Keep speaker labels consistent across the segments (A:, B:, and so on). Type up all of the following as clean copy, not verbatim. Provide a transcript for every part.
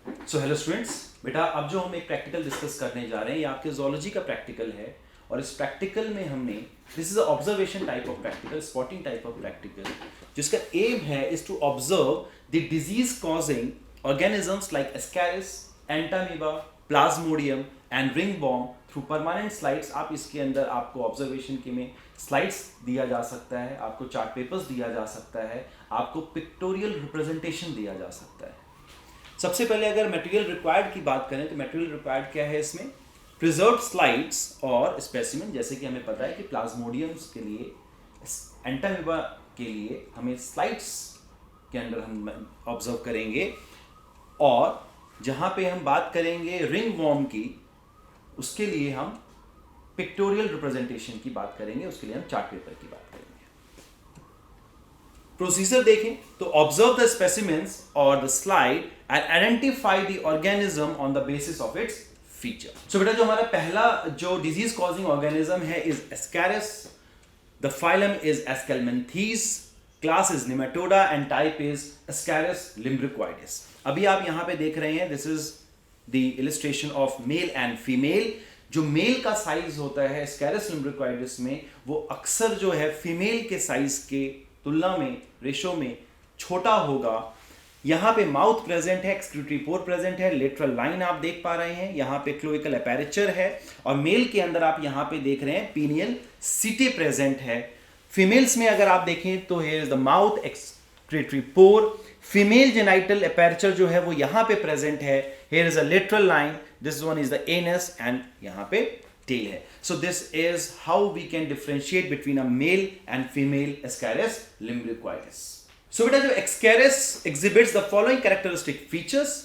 A: So hello students, बेटा अब जो हम एक प्रैक्टिकल डिस्कस करने जा रहे हैं ये आपके जोलॉजी का प्रैक्टिकल है। और इस प्रैक्टिकल में हमने this is observation type of practical, spotting type of practical, जिसका एम है is to observe the disease causing organisms like ascaris, entamoeba, plasmodium and ringworm through permanent slides. आप इसके अंदर आपको ऑब्जर्वेशन के में स्लाइड्स दिया जा सकता है, आपको चार्ट पेपर्स दिया जा सकता है, आपको पिक्टोरियल रिप्रेजेंटेशन दिया जा सकता है। सबसे पहले अगर मटेरियल रिक्वायर्ड की बात करें तो मटेरियल रिक्वायर्ड क्या है इसमें? प्रिजर्व स्लाइड्स और स्पेसिमेन। जैसे कि हमें पता है कि प्लाज्मोडियम्स के लिए, एंटामीबा के लिए हमें स्लाइड्स के अंदर हम ऑब्जर्व करेंगे, और जहां पे हम बात करेंगे रिंग वॉर्म की, उसके लिए हम पिक्टोरियल रिप्रेजेंटेशन की बात करेंगे, उसके लिए हम चार्ट पेपर की बात करेंगे। प्रोसीजर देखें तो ऑब्जर्व द स्पेसिमेंस और the slide and identify the organism on the basis of its feature. So बेटा जो हमारा पहला जो डिजीज कॉजिंग ऑर्गेनिज्म है is Ascaris. The phylum is Aschelminthes, class is Nematoda and type is Ascaris lumbricoides. अभी आप यहां पे देख रहे हैं this is the illustration of male and female. जो मेल का साइज होता है एस्कैरिस लिम्ब्रिक्वाइडिस में, वो अक्सर जो है फीमेल के साइज के तुलना में, रेशो में छोटा होगा। यहां पे माउथ प्रेजेंट है, एक्सक्रीटरी पोर प्रेजेंट है, लेटरल लाइन आप देख पा रहे हैं, यहां पे क्लोइकल एपेरेचर है, और मेल के अंदर आप यहां पे देख रहे हैं पीनियल सीटे प्रेजेंट है। फीमेल्स में अगर आप देखें तो here is the mouth, excretory pore, female genital aperture जो है वो यहां पे प्रेजेंट है, here is a lateral line, this one is the anus and यहां पे tail है। So this is how we can differentiate between a male and female Ascaris lumbricoides. So बेटा जो Ascaris exhibits the following characteristic features.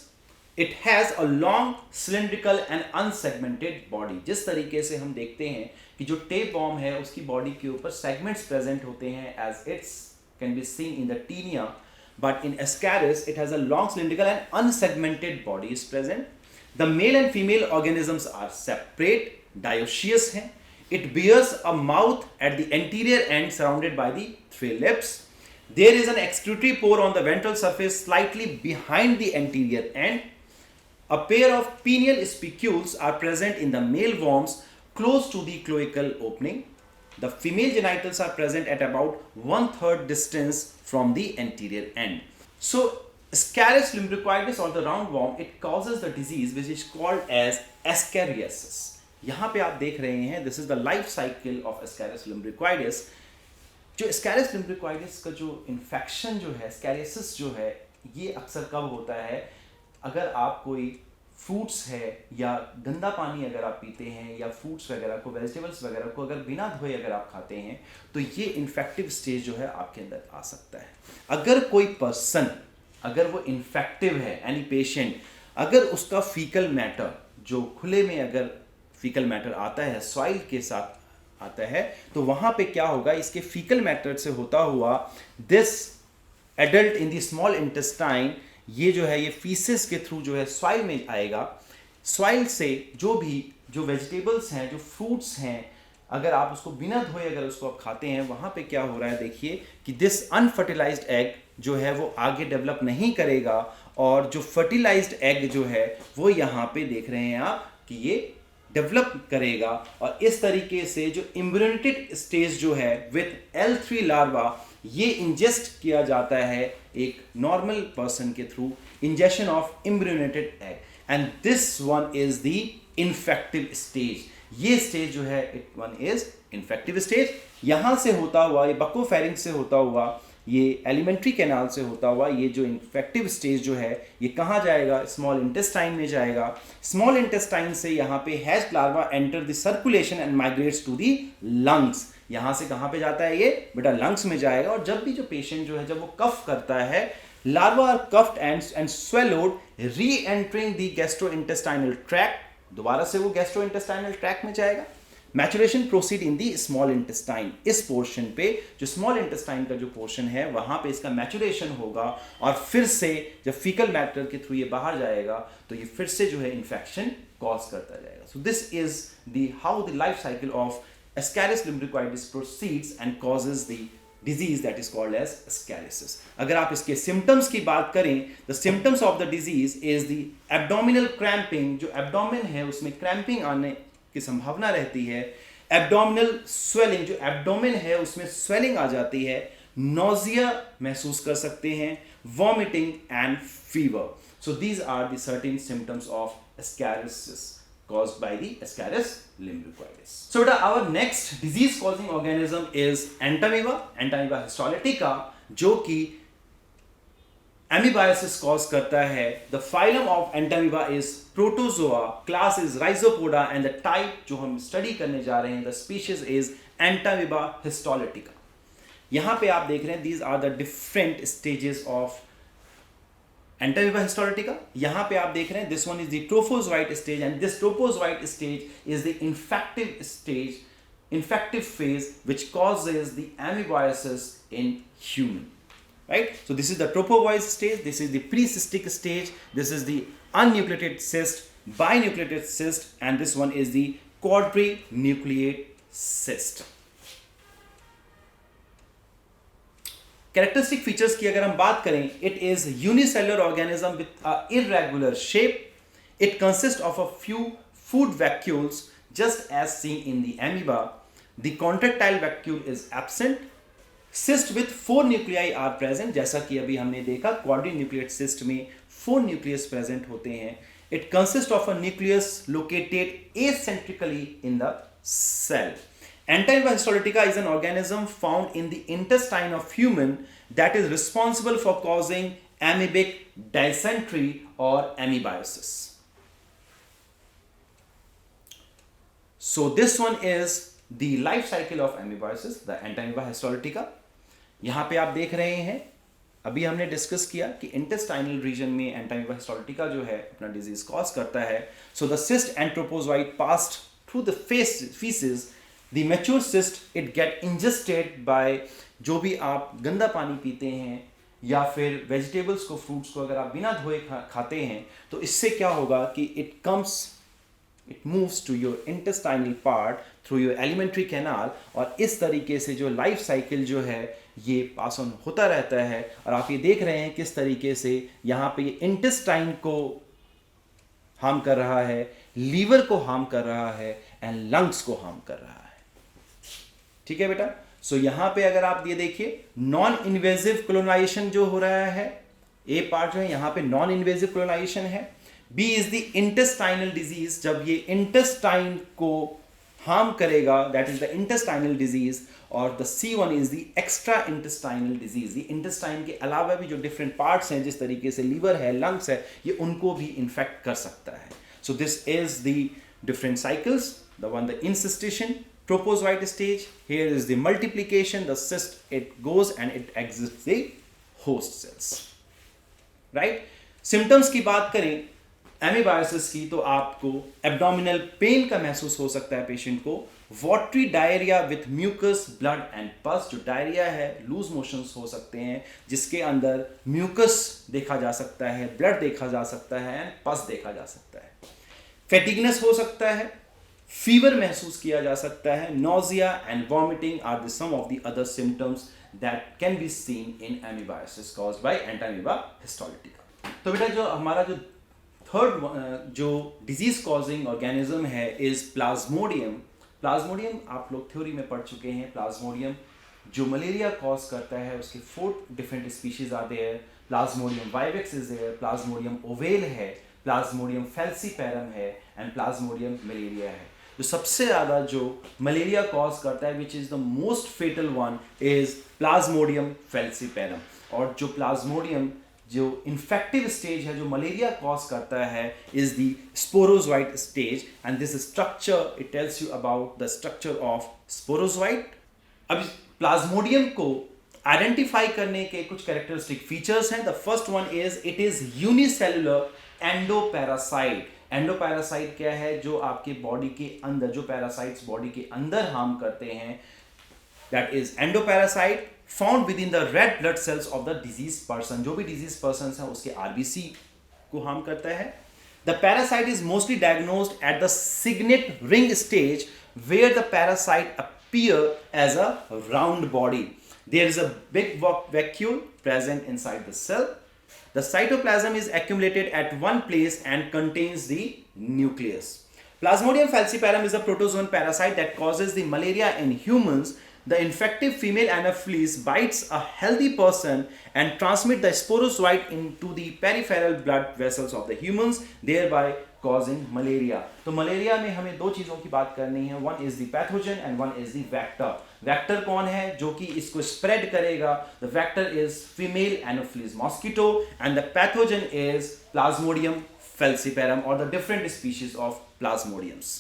A: It has a long cylindrical and unsegmented body. जिस तरीके से हम देखते हैं कि जो tapeworm है उसकी बॉडी के ऊपर segments present होते हैं as it can be seen in the tinea, but in Ascaris it has a long cylindrical and unsegmented body is present. The male and female organisms are separate, dioecious है. It bears a mouth at the anterior end surrounded by the three lips. There is an excretory pore on the ventral surface slightly behind the anterior end. A pair of pineal spicules are present in the male worms close to the cloacal opening. The female genitals are present at about 1/3 distance from the anterior end. So Ascaris lumbricoides or the roundworm, it causes the disease which is called as ascariasis. यहां पे आप देख रहे हैं this is the life cycle of Ascaris lumbricoides. जो Ascaris लिम्ब्रिक्वाइडिस का जो infection जो है, एस्कैरियासिस जो है, ये अक्सर कब होता है? अगर आप कोई फ्रूट्स है या गंदा पानी अगर आप पीते हैं, या फ्रूट्स वगैरह को, वेजिटेबल्स वगैरह को अगर बिना धोए अगर आप खाते हैं, तो ये इन्फेक्टिव स्टेज जो है आपके अंदर आ सकता है। अगर कोई पर्सन अगर वो इन्फेक्टिव है, एनी पेशेंट, अगर उसका फीकल मैटर जो खुले में अगर फीकल मैटर आता है, सॉइल के साथ आता है, तो वहां पे क्या होगा? इसके फीकल मैटर से होता हुआ this adult in the small intestine, ये जो है ये फीसिस के थ्रू जो है सॉइल में आएगा। सॉइल से जो भी जो वेजिटेबल्स हैं, जो फ्रूट्स हैं, अगर आप उसको बिना धोए अगर उसको आप खाते हैं, वहां पे क्या हो रहा है? देखिए कि दिस अनफर्टिलाइज्ड एग जो है वो आगे डेवलप नहीं करेगा, और जो फर्टिलाइज्ड एग जो है वो यहाँ पे देख रहे हैं आप कि ये डेवलप करेगा। और इस तरीके से जो इम्ब्रियोनेटेड स्टेज जो है विथ L3 लार्वा, ये इंजेस्ट किया जाता है एक नॉर्मल पर्सन के through, injection of embryonated egg, and this one is the infective stage. ये स्टेज जो है it one is infective stage. यहां से होता हुआ, ये बकोफेरिंक्स से होता हुआ, ये एलिमेंट्री कैनाल से होता हुआ, ये जो इन्फेक्टिव स्टेज जो है ये कहाँ जाएगा? स्मॉल इंटेस्टाइन में जाएगा। स्मॉल इंटेस्टाइन से यहाँ पे hatch larvae enter the circulation and migrates to the lungs. यहाँ से कहाँ पे जाता है? ये बेटा लंग्स में जाएगा। और जब भी जो पेशेंट जो है जब वो कफ करता है, larvae are coughed and swallowed reentering the gastrointestinal tract. दोबारा से वो गैस्ट्रोइंटेस्टाइनल ट्रैक्ट में जाएगा। Maturation proceed in the small intestine. इस पोर्शन पे जो स्मॉल इंटेस्टाइन का जो पोर्शन है वहां पे इसका मैचुरेशन होगा, और फिर से जब फीकल मैटर के थ्रू ये बाहर जाएगा तो ये फिर से जो है इन्फेक्शन कॉज करता जाएगा। सो this is the how the life cycle of Ascaris lumbricoides proceeds and causes the disease that is called as ascariasis. अगर आप इसके symptoms की बात करें, the symptoms of the disease is the abdominal cramping, जो abdomen है उसमें cramping आने की संभावना रहती है, abdominal swelling, जो abdomen है उसमें swelling आ जाती है, nausea महसूस कर सकते हैं, vomiting and fever. So these are the certain symptoms of ascariasis caused by the Ascaris lumbricoides. So our next disease causing organism is Entamoeba, Entamoeba histolytica, जो कि amoebiasis cause करता है. The phylum of Entamoeba is Protozoa, class is Rhizopoda and the type जो हम study करने जा रहे हैं, the species is Entamoeba histolytica. यहाँ पे आप देख रहे हैं these are the different stages of Entamoeba histolytica. यहाँ पे आप देख रहे हैं this one is the trophozoite stage and this trophozoite stage is the infective stage, infective phase which causes the amoebiasis in human. Right? So this is the trophozoite stage, this is the pre-cystic stage, this is the unnucleated cyst, binucleated cyst and this one is the quadrinucleate cyst. Characteristic features की अगर हम बात करें, it is unicellular organism with a irregular shape. It consists of a few food vacuoles just as seen in the amoeba. The contractile vacuole is absent. Cyst with 4 nuclei are present. जैसा कि अभी हमने देखा quadrinucleate cyst में 4 nucleus present होते हैं. It consists of a nucleus located acentrically in the cell. Entamoeba histolytica is an organism found in the intestine of human that is responsible for causing amoebic dysentery or amoebiasis. So this one is the life cycle of amoebiasis, the Entamoeba histolytica. यहाँ पे आप देख रहे हैं, अभी हमने discuss किया कि intestinal region में Entamoeba histolytica जो है अपना disease cause करता है. So the cyst and trophozoite passed through the feces. The mature cyst it get ingested by जो भी आप गंदा पानी पीते हैं या फिर वेजिटेबल्स को, फ्रूट्स को अगर आप बिना धोए खाते हैं तो इससे क्या होगा कि it moves to your intestinal part through your alimentary canal और इस तरीके से जो लाइफ साइकिल जो है ये पास ऑन होता रहता है. और आप ये देख रहे हैं किस तरीके से यहाँ पे ये इंटेस्टाइन को हार्म कर रहा है, लीवर को हार्म कर रहा है एंड लंग्स को हार्म कर रहा है. ठीक है बेटा. सो यहां पे अगर आप ये देखिए नॉन इन्वेजिव कोलोनाइजेशन जो हो रहा है, ए पार्ट जो है यहां पे नॉन इन्वेजिव कोलोनाइजेशन है. B is the intestinal disease, जब ये इंटेस्टाइन को हार्म करेगा that is the intestinal disease. और the C one is the extra intestinal disease. ये इंटेस्टाइन के अलावा भी जो डिफरेंट पार्ट्स हैं जिस तरीके से लीवर है, लंग्स है, ये उनको भी इन्फेक्ट कर सकता है. So this is the different cycles. The one the encystation, trophozoite stage, here is the multiplication, the cyst it goes and it exits the host cells. Right? Symptoms की बात करें amoebiasis की तो आपको abdominal pain का महसूस हो सकता है पेशेंट को, watery diarrhea with mucus, blood and pus. जो डायरिया है, लूज मोशंस हो सकते हैं जिसके अंदर म्यूकस देखा जा सकता है, ब्लड देखा जा सकता है एंड पस देखा जा सकता है. फैटिगनेस हो सकता है, फीवर महसूस किया जा सकता है, nausea and vomiting are the some of the other symptoms that can be seen in amoebiasis caused by Entamoeba histolytica. तो बेटा जो हमारा जो थर्ड जो डिजीज कॉजिंग ऑर्गेनिज्म है इज प्लाज्मोडियम. प्लाज्मोडियम आप लोग थ्योरी में पढ़ चुके हैं. प्लाज्मोडियम जो मलेरिया कॉज करता है उसके 4 डिफरेंट स्पीशीज आते हैं. Plasmodium vivax is there, plasmodium ovale है, प्लाज्मोडियम फेल्सीपेरम है एंड प्लाज्मोडियम मलेरिया है. जो सबसे ज़्यादा जो मलेरिया कॉज करता है which is the most fatal one is plasmodium falciparum. और जो प्लाज्मोडियम जो इन्फेक्टिव स्टेज है जो मलेरिया कॉज करता है is the sporozoite stage and this structure it tells you about the structure of sporozoite. अब प्लाज्मोडियम को आइडेंटिफाई करने के कुछ कैरेक्टरिस्टिक फीचर्स हैं. The first one is it is unicellular endoparasite. Endoparasite क्या है? जो आपके बॉडी के अंदर, जो पैरासाइट्स बॉडी के अंदर हार्म करते हैं, that is endoparasite found with in the red blood cells of the disease person. जो भी डिजीज पर्सन है उसके आरबीसी को हार्म करता है. The parasite is mostly diagnosed at the signet ring stage where the parasite appear as a round body. There is a big vacuole present inside the cell. The cytoplasm is accumulated at one place and contains the nucleus. Plasmodium falciparum is a protozoan parasite that causes the malaria in humans. The infective female Anopheles bites a healthy person and transmit the sporozoite into the peripheral blood vessels of the humans, thereby causing malaria. तो malaria में हमें दो चीज़ों की बात करनी है. One is the pathogen and one is the vector. Vector कौन है जो कि इसको स्प्रेड करेगा? The vector is female anopheles mosquito and the pathogen is Plasmodium falciparum और द डिफरेंट स्पीशीज ऑफ प्लाज्मोडियम्स.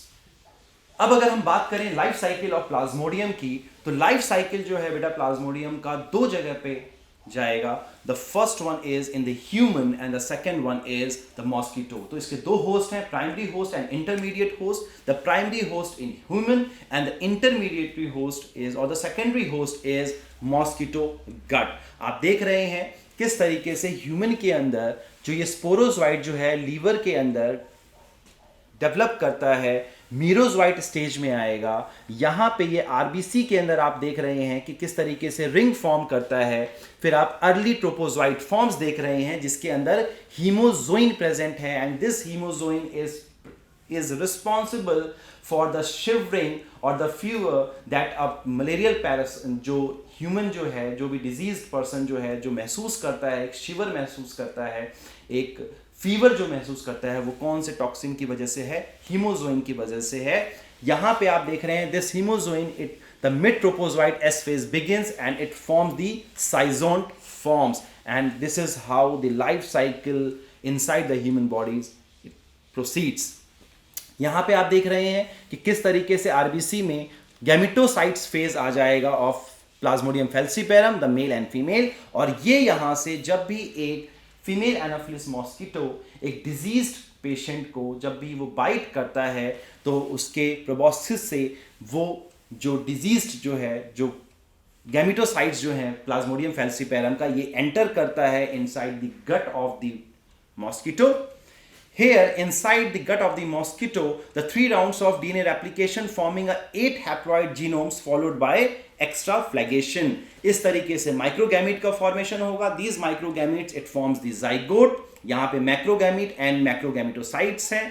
A: अब अगर हम बात करें लाइफ साइकिल ऑफ प्लाज्मोडियम की, तो लाइफ साइकिल जो है बेटा प्लाज्मोडियम का दो जगह पे जाएगा. The first one is in the human and the second one is the mosquito. तो इसके दो होस्ट हैं, primary host and intermediate host. The primary host in human and the intermediatory host is और the secondary host is mosquito gut. आप देख रहे हैं किस तरीके से ह्यूमन के अंदर जो ये स्पोरोजोइट जो है लीवर के अंदर डेवलप करता है, मीरोजोइट स्टेज में आएगा. यहाँ पे ये आरबीसी के अंदर आप देख रहे हैं कि किस तरीके से रिंग फॉर्म करता है. फिर आप अर्ली ट्रोपोजोइट फॉर्म्स देख रहे हैं जिसके अंदर हीमोजोइन प्रेजेंट है and this hemozoin is responsible for the shivering or the fever that a malarial parasite जो ह्यूमन जो है, जो भी डिजीज्ड पर्सन जो है, जो महसूस करता है, एक शिवर महसूस करता है, एक फीवर जो महसूस करता है, वो कौन से टॉक्सिन की वजह से है? हीमोजोइन की वजह से है. यहाँ पे आप देख रहे हैं this haemozoin it the mid trophozoite as phase begins and it forms the schizont forms and this is how the life cycle inside the human bodies it proceeds. यहाँ पे आप देख रहे हैं कि किस तरीके से आरबीसी में गैमेटोसाइट्स फेज आ जाएगा of Plasmodium falciparum, the mail and female. और ये यहाँ से जब भी एक फीमेल एनाफिलिस मॉस्किटो एक डिजीज्ड पेशेंट को जब भी वो बाइट करता है तो उसके प्रोबॉस्सिस से वो जो डिजीज्ड जो है, जो गैमेटोसाइट्स जो हैं प्लाज्मोडियम falciparum का, ये एंटर करता है inside the gut of the mosquito. Here, inside the gut of the mosquito, the 3 rounds of DNA replication forming a 8 haploid genomes followed by extraflagellation. इस तरीके से माइक्रोगैमीट का फॉर्मेशन होगा. These microgametes it forms the zygote. यहाँ पे मैक्रोगैमीट and मैक्रोगैमेटोसाइट्स हैं.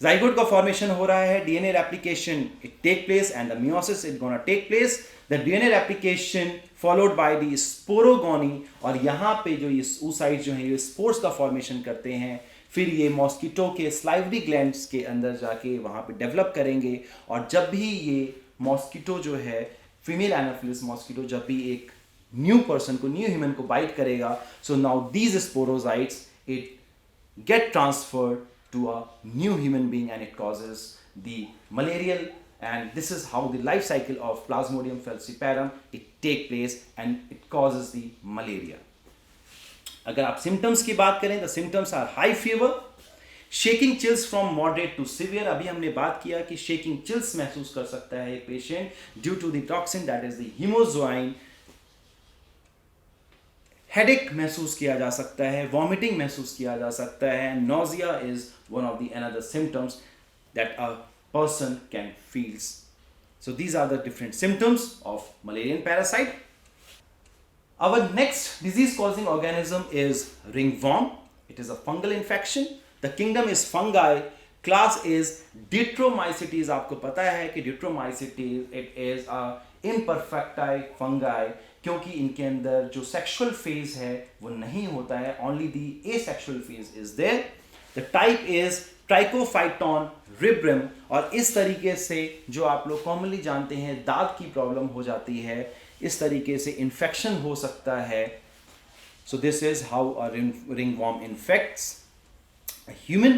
A: zygote का formation हो रहा है. DNA replication it take place and the meiosis it gonna take place. The DNA replication followed by the sporogony और यहाँ पे जो ये oocytes जो हैं ये स्पोर्स का फॉर्मेशन करते हैं. फिर ये मॉस्किटो के स्लाइवरी ग्लैंड्स के अंदर जाके वहाँ पे डेवलप करेंगे. और जब भी ये मॉस्किटो जो है फीमेल एनाफिलिस मॉस्किटो जब भी एक न्यू पर्सन को, न्यू ह्यूमन को बाइट करेगा, so now these sporozoites it get transferred to a new human being and it causes the malarial. And this is how the life cycle of Plasmodium falciparum it take place and it causes the malaria. अगर आप symptoms की बात करें, the symptoms are high fever, shaking chills from moderate to severe. अभी हमने बात किया कि शेकिंग चिल्स महसूस कर सकता है एक patient due to the toxin that is the haemozoin. Headache महसूस किया जा सकता है, वॉमिटिंग महसूस किया जा सकता है. Nausea is one of the another symptoms that a person can feels. So these are the different symptoms of malarian parasite. Our next disease-causing organism is ringworm. It is a fungal infection. The kingdom is fungi. Class is Ditromycetes. आपको पता है कि Ditromycetes it is a imperfecti fungi क्योंकि इनके अंदर जो sexual phase है वो नहीं होता है. Only the asexual phase is there. The type is Trichophyton rubrum. और इस तरीके से जो आप लोग कॉमनली जानते हैं दांत की प्रॉब्लम हो जाती है, इस तरीके से इन्फेक्शन हो सकता है. So this is how a ringworm infects a human.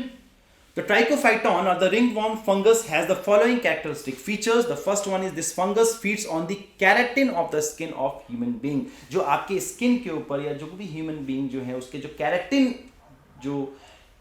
A: The trichophyton or the ringworm fungus has the following characteristic features. The first one is this fungus feeds on the keratin of the skin of human being. जो आपके skin के ऊपर या जो भी human being जो है उसके जो केराटिन जो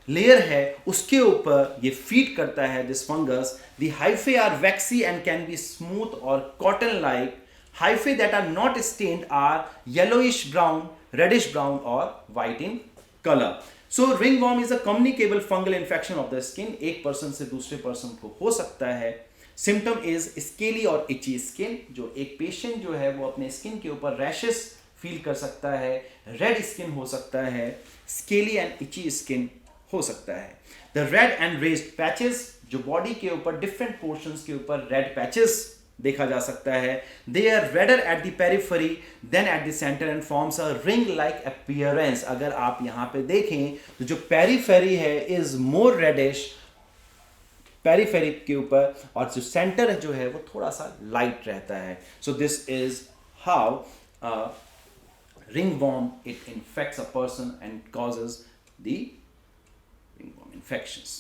A: लेयर है उसके ऊपर ये फीड करता है this fungus. The hyphae are waxy and can be smooth or cotton like. Hyphae that are not stained are yellowish brown, reddish brown or white in color. So ringworm is a communicable fungal infection of the skin. एक person से दूसरे person को हो सकता है. Symptom is scaly और इची skin, जो एक पेशेंट जो है वो अपने स्किन के ऊपर रैशेस फील कर सकता है, रेड स्किन हो सकता है, स्केली एंड इची स्किन हो सकता है। The red and raised patches, जो बॉडी के ऊपर डिफरेंट पोर्शंस के ऊपर रेड पैचेस देखा जा सकता है। They are rather at the periphery than at the centre and forms a ring like appearance. अगर आप यहाँ पे देखें तो जो पेरिफेरी है इज मोर रेडिश पेरिफेरी के ऊपर, और जो सेंटर जो है वो थोड़ा सा लाइट रहता है। So this is how ringworm it infects a person and causes the ringworm infections.